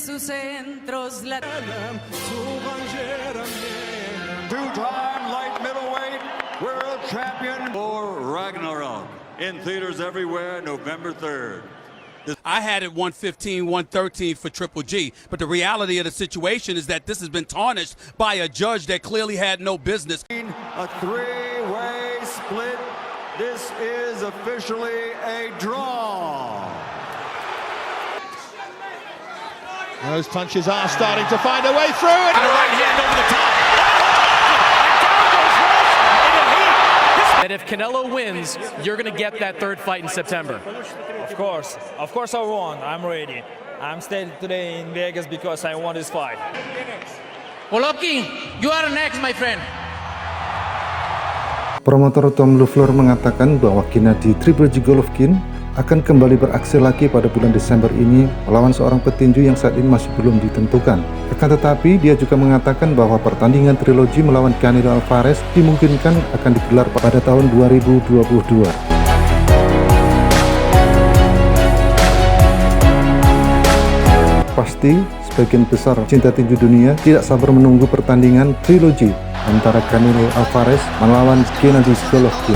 sus centros Two-time light middleweight world champion For Ragnarok in theaters everywhere November 3rd. I had it 115, 113 for Triple G, but the reality of the situation is that this has been tarnished by a judge that clearly had no business. A three-way split. This is officially a draw. Those punches are starting to find a way through. And a right hand over the top. And if Canelo wins, you're going to get that third fight in September. Of course I won. I'm ready. I'm staying today in Vegas because I want this fight. Golovkin, you are next, my friend. Promotor Tom Loeffler mengatakan bahwa Gennady Triple G Golovkin akan kembali beraksi lagi pada bulan Desember ini melawan seorang petinju yang saat ini masih belum ditentukan. Akan tetapi, dia juga mengatakan bahwa pertandingan trilogi melawan Canelo Alvarez dimungkinkan akan digelar pada tahun 2022. Pasti, sebagian besar cinta tinju dunia tidak sabar menunggu pertandingan trilogi antara Canelo Alvarez melawan Gennady Golovkin.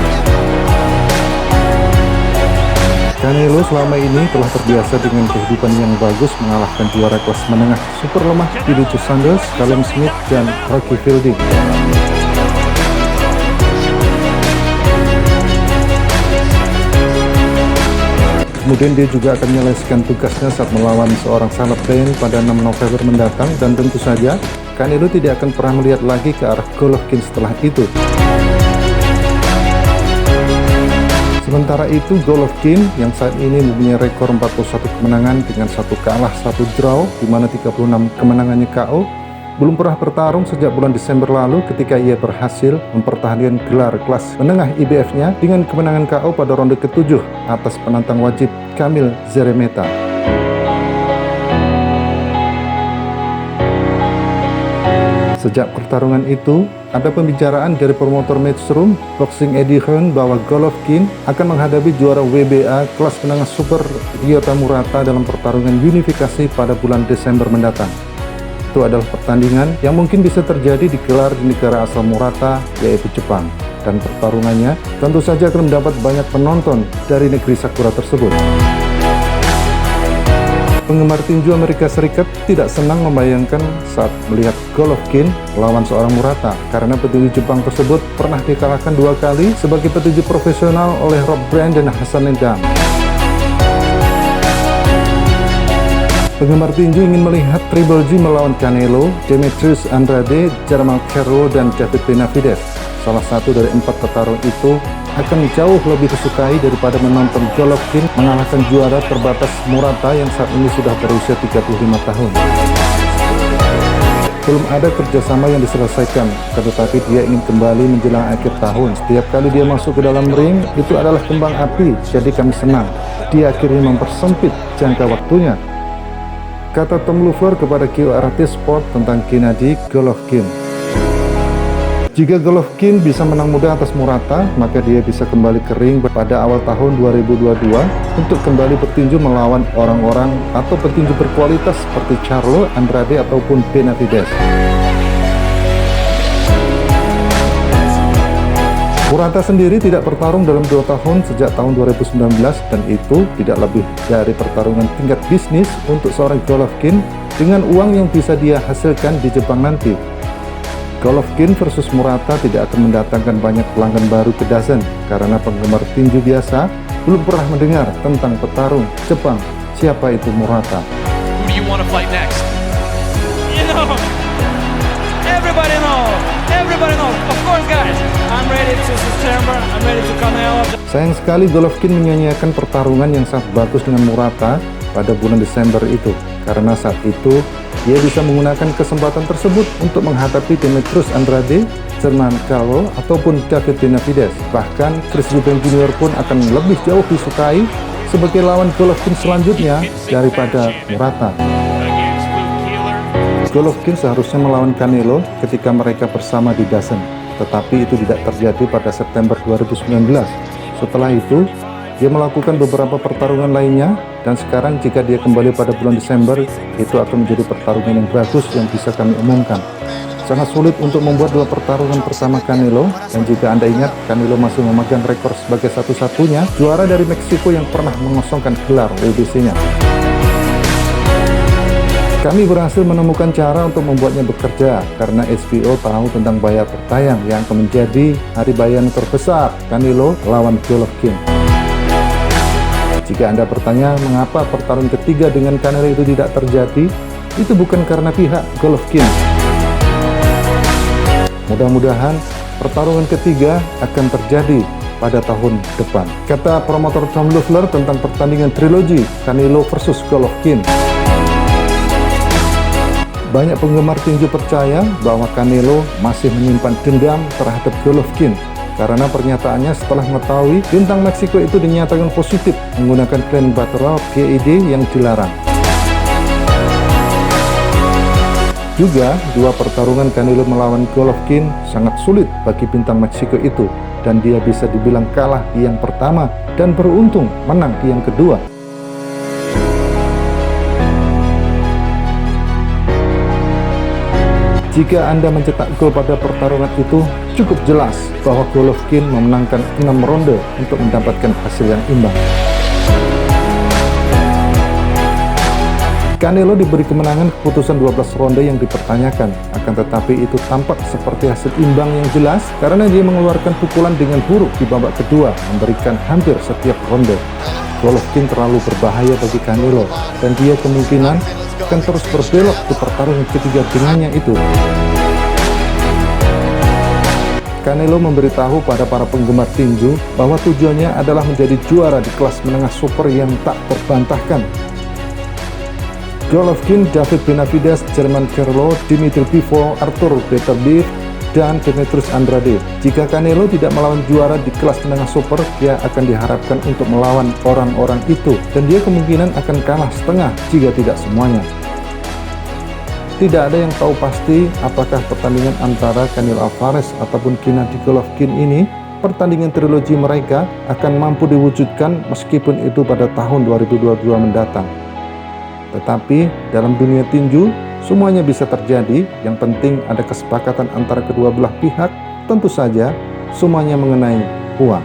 Canelo selama ini telah terbiasa dengan kehidupan yang bagus mengalahkan juara kelas menengah super lemah Billy Joe Saunders, Callum Smith, dan Rocky Fielding. Kemudian dia juga akan menyelesaikan tugasnya saat melawan seorang Caleb Payne pada 6 November mendatang, dan tentu saja Canelo tidak akan pernah melihat lagi ke arah Golovkin setelah itu. Sementara itu, Golovkin yang saat ini mempunyai rekor 41 kemenangan dengan 1 kalah 1 draw, di mana 36 kemenangannya KO, belum pernah bertarung sejak bulan Desember lalu ketika ia berhasil mempertahankan gelar kelas menengah IBF-nya dengan kemenangan KO pada ronde ke-7 atas penantang wajib Kamil Szeremeta. Sejak pertarungan itu, ada pembicaraan dari promotor Matchroom Boxing Eddie Hearn bahwa Golovkin akan menghadapi juara WBA kelas menengah super Ryota Murata dalam pertarungan unifikasi pada bulan Desember mendatang. Itu adalah pertandingan yang mungkin bisa terjadi digelar di negara asal Murata, yaitu Jepang. Dan pertarungannya tentu saja akan mendapat banyak penonton dari negeri Sakura tersebut. Penggemar tinju Amerika Serikat tidak senang membayangkan saat melihat Golovkin melawan seorang Murata, karena petinju Jepang tersebut pernah dikalahkan 2 kali sebagai petinju profesional oleh Rob Brant dan Hassan Nedam. Penggemar tinju ingin melihat Triple G melawan Canelo, Demetrius Andrade, Jermall Charlo, dan David Benavidez. Salah satu dari 4 petarung itu akan jauh lebih disukai daripada menonton Golovkin mengalahkan juara terbatas Murata yang saat ini sudah berusia 35 tahun. Belum ada kerjasama yang diselesaikan, tetapi dia ingin kembali menjelang akhir tahun. Setiap kali dia masuk ke dalam ring, itu adalah kembang api, jadi kami senang. Dia akhirnya mempersempit jangka waktunya, kata Tom Loeffler kepada QRT Sport tentang Gennady Golovkin. Jika Golovkin bisa menang mudah atas Murata, maka dia bisa kembali ke ring pada awal tahun 2022 untuk kembali bertinju melawan orang-orang atau petinju berkualitas seperti Charlo, Andrade, ataupun Benavidez. Murata sendiri tidak bertarung dalam 2 tahun sejak tahun 2019, dan itu tidak lebih dari pertarungan tingkat bisnis untuk seorang Golovkin dengan uang yang bisa dia hasilkan di Jepang nanti. Golovkin versus Murata tidak akan mendatangkan banyak pelanggan baru ke DAZN, karena penggemar tinju biasa belum pernah mendengar tentang petarung Jepang. Siapa itu Murata? Who do you want to fight next? Everybody know. Of course, guys. I'm ready to September. I'm ready to Canelo. Sayang sekali Golovkin menyanyiakan pertarungan yang sangat bagus dengan Murata pada bulan Desember itu, karena saat itu dia bisa menggunakan kesempatan tersebut untuk menghadapi Demetrius Andrade, Jermall Charlo, ataupun David Benavidez. Bahkan Chris Eubank Jr. pun akan lebih jauh disukai sebagai lawan Golovkin selanjutnya daripada Murata. Golovkin seharusnya melawan Canelo ketika mereka bersama di DAZN, tetapi itu tidak terjadi pada September 2019. Setelah itu, Dia melakukan beberapa pertarungan lainnya, dan sekarang jika dia kembali pada bulan Desember, itu akan menjadi pertarungan yang bagus yang bisa kami umumkan. Sangat sulit untuk membuat 2 pertarungan bersama Canelo, dan jika Anda ingat, Canelo masih memegang rekor sebagai satu-satunya juara dari Meksiko yang pernah mengosongkan gelar WBC-nya. Kami berhasil menemukan cara untuk membuatnya bekerja karena HBO tahu tentang bayar bertayang yang akan menjadi hari bayaran terbesar, Canelo lawan Golovkin. Jika Anda bertanya mengapa pertarungan ketiga dengan Canelo itu tidak terjadi, itu bukan karena pihak Golovkin. Mudah-mudahan pertarungan ketiga akan terjadi pada tahun depan. Kata promotor Tom Loeffler tentang pertandingan trilogi Canelo versus Golovkin. Banyak penggemar tinju percaya bahwa Canelo masih menyimpan dendam terhadap Golovkin karena pernyataannya setelah mengetahui bintang Meksiko itu dinyatakan positif menggunakan clenbuterol PED yang dilarang. Juga, 2 pertarungan Canelo melawan Golovkin sangat sulit bagi bintang Meksiko itu, dan dia bisa dibilang kalah di yang pertama dan beruntung menang di yang kedua. Jika Anda mencetak gol pada pertarungan itu, cukup jelas bahwa Golovkin memenangkan 6 ronde untuk mendapatkan hasil yang imbang. Canelo diberi kemenangan keputusan 12 ronde yang dipertanyakan, akan tetapi itu tampak seperti hasil imbang yang jelas karena dia mengeluarkan pukulan dengan buruk di babak kedua, memberikan hampir setiap ronde. Golovkin terlalu berbahaya bagi Canelo, dan dia kemungkinan akan terus berbelok di pertarungan ketiga dengannya itu. Canelo memberitahu pada para penggemar tinju bahwa tujuannya adalah menjadi juara di kelas menengah super yang tak terbantahkan. Golovkin, David Benavidez, German Carlo, Dimitri Bivol, Arthur Beterbiev, dan Demetrius Andrade. Jika Canelo tidak melawan juara di kelas menengah super, dia akan diharapkan untuk melawan orang-orang itu, dan dia kemungkinan akan kalah setengah jika tidak semuanya. Tidak ada yang tahu pasti apakah pertandingan antara Canelo Alvarez ataupun Gennady Golovkin ini, pertandingan trilogi mereka, akan mampu diwujudkan meskipun itu pada tahun 2022 mendatang. Tetapi dalam dunia tinju, semuanya bisa terjadi. Yang penting ada kesepakatan antara kedua belah pihak. Tentu saja semuanya mengenai uang.